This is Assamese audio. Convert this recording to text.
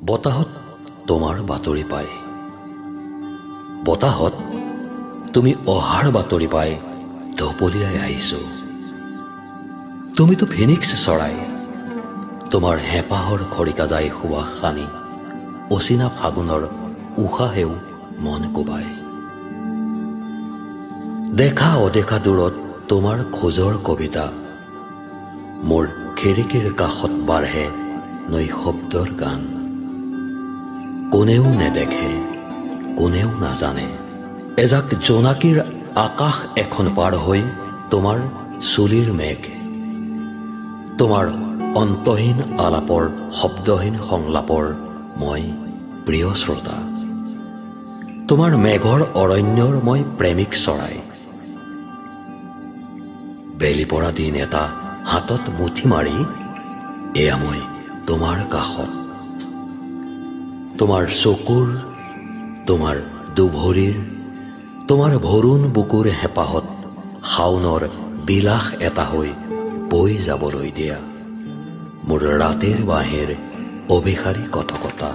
বতাহত তোমাৰ বাতৰি পায়, বতাহত তুমি অহাৰ বাতৰি পাই ঢপলিয়াই আহিছো। তুমিতো ফিনিক্স চৰাই, তোমাৰ হেঁপাহৰ খৰিকাজাই সুৱাস সানি অচিনা ফাগুনৰ উশাহেও মন কোবাই। দেখা অদেখা দূৰত তোমাৰ খোজৰ কবিতা, মোৰ খিৰিকীৰ কাষত বাঢ়ে নৈশব্দৰ গান। কোনেও নেদেখে, কোনেও নাজানে, এজাক জোনাকীৰ আকাশ এখন পাৰ হৈ তোমাৰ চুলিৰ মেঘ, তোমাৰ অন্তহীন আলাপৰ শব্দহীন সংলাপৰ মই প্ৰিয় শ্ৰোতা। তোমাৰ মেঘৰ অৰণ্যৰ মই প্ৰেমিক চৰাই। বেলি পৰা দিন এটা হাতত মুঠি মাৰি এয়া মই তোমাৰ কাষত। তোমাৰ চকুৰ, তোমাৰ দুভৰিৰ, তোমাৰ ভৰুণ বুকুৰ হেঁপাহত শাওনৰ বিলাস এটা হৈ বৈ যাবলৈ দিয়া মোৰ ৰাতিৰ বাঁহীৰ অভিসাৰী কথকতা।